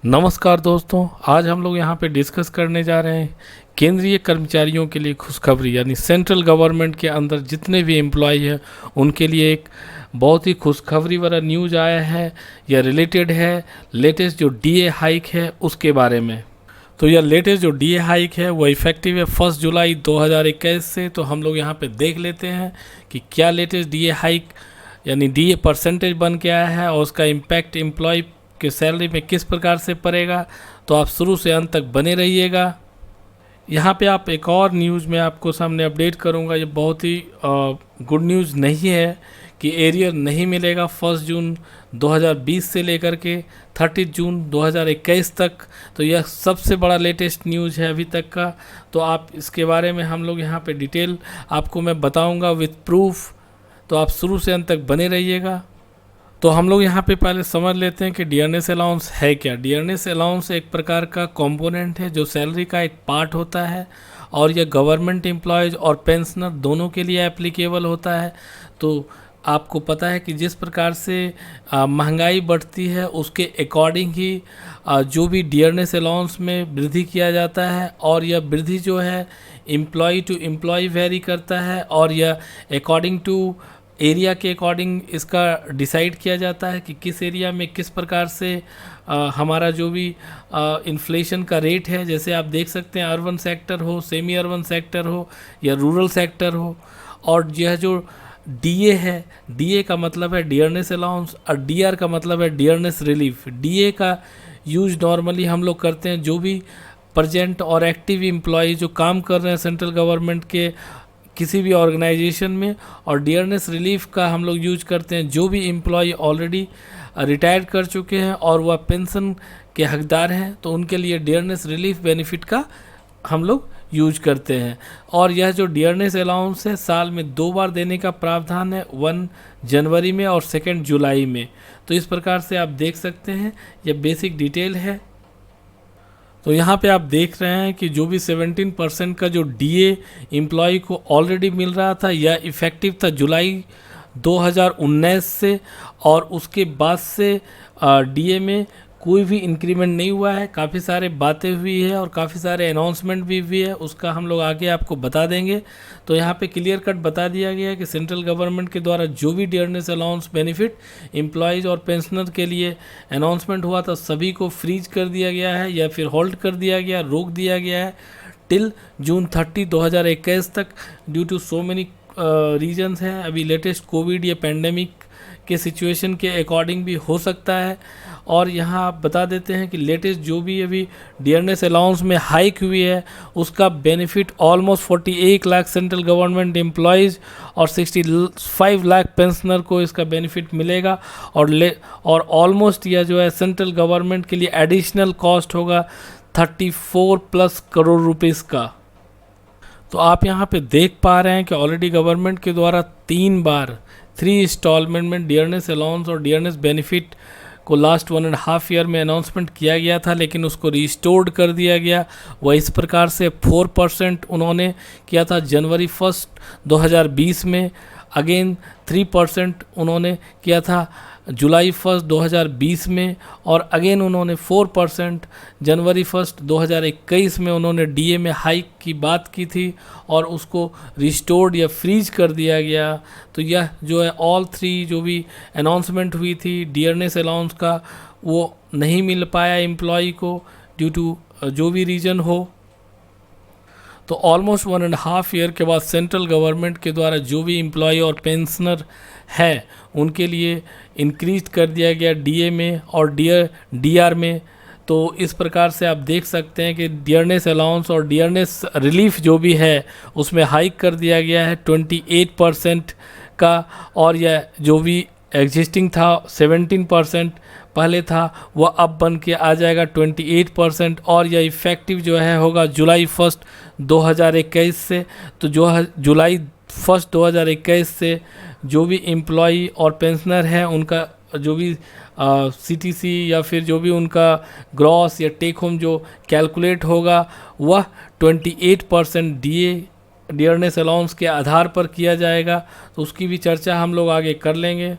नमस्कार दोस्तों, आज हम लोग यहाँ पे डिस्कस करने जा रहे हैं केंद्रीय कर्मचारियों के लिए खुशखबरी, यानी सेंट्रल गवर्नमेंट के अंदर जितने भी एम्प्लॉय हैं उनके लिए एक बहुत ही खुशखबरी वाला न्यूज़ आया है। यह रिलेटेड है लेटेस्ट जो डीए हाइक है उसके बारे में। तो यह लेटेस्ट जो डीए हाइक है वो इफेक्टिव है 1 जुलाई 2021 से। तो हम लोग यहाँ पे देख लेते हैं कि क्या लेटेस्ट डीए हाइक यानी डीए परसेंटेज बन के आया है और उसका इम्पैक्ट एम्प्लॉय के सैलरी में किस प्रकार से पड़ेगा। तो आप शुरू से अंत तक बने रहिएगा। यहाँ पे आप एक और न्यूज़ मैं आपको सामने अपडेट करूँगा। ये बहुत ही गुड न्यूज़ नहीं है कि एरियर नहीं मिलेगा 1 जून 2020 से लेकर के 30 जून 2021 तक। तो यह सबसे बड़ा लेटेस्ट न्यूज़ है अभी तक का। तो आप इसके बारे में हम लोग यहाँ पे डिटेल आपको मैं बताऊँगा विथ प्रूफ। तो आप शुरू से अंत तक बने रहिएगा। तो हम लोग यहाँ पे पहले समझ लेते हैं कि डियरनेस अलाउंस है क्या। डियरनेस अलाउंस एक प्रकार का कंपोनेंट है जो सैलरी का एक पार्ट होता है और यह गवर्नमेंट एम्प्लॉयज़ और पेंशनर दोनों के लिए एप्लीकेबल होता है। तो आपको पता है कि जिस प्रकार से महंगाई बढ़ती है उसके अकॉर्डिंग ही जो भी डियरनेस अलाउंस में वृद्धि किया जाता है और यह वृद्धि जो है एम्प्लॉय टू एम्प्लॉय वेरी करता है और यह अकॉर्डिंग टू एरिया के अकॉर्डिंग इसका डिसाइड किया जाता है कि किस एरिया में किस प्रकार से हमारा जो भी इन्फ्लेशन का रेट है। जैसे आप देख सकते हैं अर्बन सेक्टर हो, सेमी अर्बन सेक्टर हो या रूरल सेक्टर हो। और यह जो डीए है, डीए का मतलब है डियरनेस अलाउंस और डीआर का मतलब है डियरनेस रिलीफ। डीए का यूज नॉर्मली हम लोग करते हैं जो भी प्रेजेंट और एक्टिव एम्प्लॉय जो काम कर रहे हैं सेंट्रल गवर्नमेंट के किसी भी ऑर्गेनाइजेशन में, और डियरनेस रिलीफ का हम लोग यूज करते हैं जो भी एम्प्लॉय ऑलरेडी रिटायर कर चुके हैं और वह पेंशन के हकदार हैं तो उनके लिए डियरनेस रिलीफ बेनिफिट का हम लोग यूज करते हैं। और यह जो डियरनेस अलाउंस है साल में 2 बार देने का प्रावधान है, 1 जनवरी में और 2 जुलाई में। तो इस प्रकार से आप देख सकते हैं यह बेसिक डिटेल है। तो यहाँ पे आप देख रहे हैं कि जो भी 17% का जो डीए एम्प्लॉय को ऑलरेडी मिल रहा था यह इफ़ेक्टिव था जुलाई 2019 से, और उसके बाद से डीए में कोई भी इंक्रीमेंट नहीं हुआ है। काफ़ी सारे बातें हुई है और काफ़ी सारे अनाउंसमेंट भी हुई है, उसका हम लोग आगे आपको बता देंगे। तो यहाँ पे क्लियर कट बता दिया गया है कि सेंट्रल गवर्नमेंट के द्वारा जो भी डियरनेस अलाउंस बेनिफिट एम्प्लॉयज़ और पेंशनर के लिए अनाउंसमेंट हुआ था सभी को फ्रीज कर दिया गया है या फिर होल्ड कर दिया गया, रोक दिया गया है टिल जून 30 2021 तक due to so many reasons हैं। अभी लेटेस्ट कोविड या पेंडेमिक के सिचुएशन के अकॉर्डिंग भी हो सकता है। और यहाँ आप बता देते हैं कि लेटेस्ट जो भी अभी डियरनेस अलाउंस में हाइक हुई है उसका benefit almost 41 lakh central government employees और 65 लाख पेंशनर को इसका बेनिफिट मिलेगा। और ऑलमोस्ट यह जो है सेंट्रल गवर्नमेंट के लिए एडिशनल कॉस्ट होगा 34+ करोड़ रुपीज़ का। तो आप यहाँ पे देख पा रहे हैं कि ऑलरेडी गवर्नमेंट के द्वारा 3 इंस्टॉलमेंट में डियरनेस अलाउंस और डियरनेस बेनिफिट को लास्ट 1.5 ईयर में अनाउंसमेंट किया गया था, लेकिन उसको रिस्टोर्ड कर दिया गया। वह इस प्रकार से 4% उन्होंने किया था जनवरी 1 2020 में, अगेन 3% उन्होंने किया था जुलाई 1 2020 में, और अगेन उन्होंने 4% जनवरी 1 2021 में उन्होंने डीए में हाइक की बात की थी और उसको रिस्टोर्ड या फ्रीज कर दिया गया। तो यह जो है ऑल 3 जो भी अनाउंसमेंट हुई थी डियरनेस अलाउंस का वो नहीं मिल पाया एम्प्लॉय को ड्यू टू जो भी रीज़न हो। तो ऑलमोस्ट 1.5 ईयर के बाद सेंट्रल गवर्नमेंट के द्वारा जो भी एम्प्लॉय और पेंशनर है उनके लिए इंक्रीज कर दिया गया डीए में और डीआर में। तो इस प्रकार से आप देख सकते हैं कि डियरनेस अलाउंस और डियरनेस रिलीफ जो भी है उसमें हाइक कर दिया गया है 28% का, और यह जो भी एग्जिस्टिंग था 17% पहले था वह अब बन के आ जाएगा 28%, और यह इफ़ेक्टिव जो है होगा जुलाई 1 2021 से। तो जो जुलाई 1 2021 से जो भी एम्प्लॉई और पेंशनर हैं उनका जो भी सीटीसी या फिर जो भी उनका ग्रॉस या टेक होम जो कैलकुलेट होगा वह 28% डियरनेस अलाउंस के आधार पर किया जाएगा। तो उसकी भी चर्चा हम लोग आगे कर लेंगे।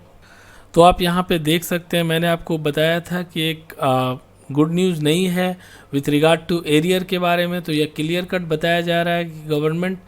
तो आप यहाँ पे देख सकते हैं मैंने आपको बताया था कि एक गुड न्यूज़ नहीं है विथ रिगार्ड टू एरियर के बारे में। तो यह क्लियर कट बताया जा रहा है कि गवर्नमेंट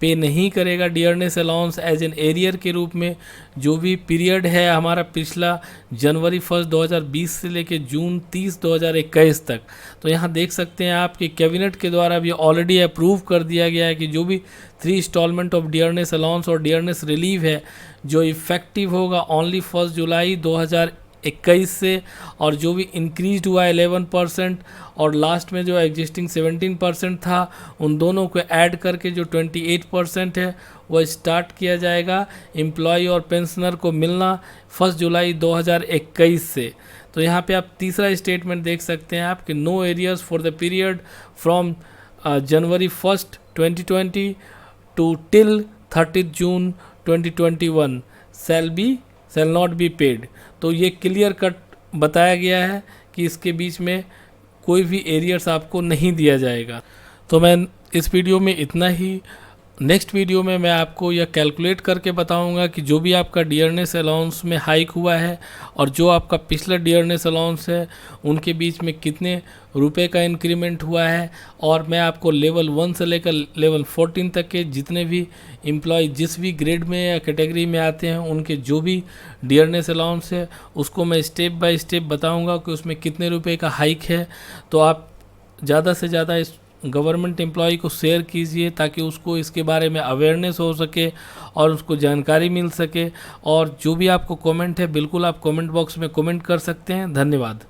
पे नहीं करेगा dearness allowance as an arrear के रूप में। जो भी पीरियड है हमारा पिछला जनवरी 1 2020 से लेकर जून 30 2021 तक, तो यहाँ देख सकते हैं आपके कैबिनेट के द्वारा भी ऑलरेडी अप्रूव कर दिया गया है कि जो भी 3 इंस्टॉलमेंट ऑफ डियरनेस अलाउंस और डियरनेस रिलीव है जो इफ़ेक्टिव होगा ओनली 1 जुलाई 2021 से, और जो भी इंक्रीज हुआ 11% और लास्ट में जो एग्जिस्टिंग 17% था उन दोनों को ऐड करके जो 28% है वह स्टार्ट किया जाएगा एम्प्लॉय और पेंशनर को मिलना 1 जुलाई 2021 से। तो यहाँ पे आप तीसरा स्टेटमेंट देख सकते हैं आपके no arrears for the period from January 1 2020 to till 30 June 2021 shall not be paid. तो ये क्लियर कट बताया गया है कि इसके बीच में कोई भी एरियर्स आपको नहीं दिया जाएगा। तो मैं इस वीडियो में इतना ही। नेक्स्ट वीडियो में मैं आपको यह कैलकुलेट करके बताऊंगा कि जो भी आपका डियरनेस अलाउंस में हाइक हुआ है और जो आपका पिछला डियरनेस अलाउंस है उनके बीच में कितने रुपए का इंक्रीमेंट हुआ है, और मैं आपको लेवल 1 से लेकर लेवल 14 तक के जितने भी एम्प्लॉय जिस भी ग्रेड में या कैटेगरी में आते हैं उनके जो भी डियरनेस अलाउंस है उसको मैं स्टेप बाय स्टेप बताऊंगा कि उसमें कितने रुपए का हाइक है। तो आप ज़्यादा से ज़्यादा इस गवर्नमेंट एम्प्लॉय को शेयर कीजिए ताकि उसको इसके बारे में अवेयरनेस हो सके और उसको जानकारी मिल सके। और जो भी आपको कमेंट है बिल्कुल आप कमेंट बॉक्स में कमेंट कर सकते हैं। धन्यवाद।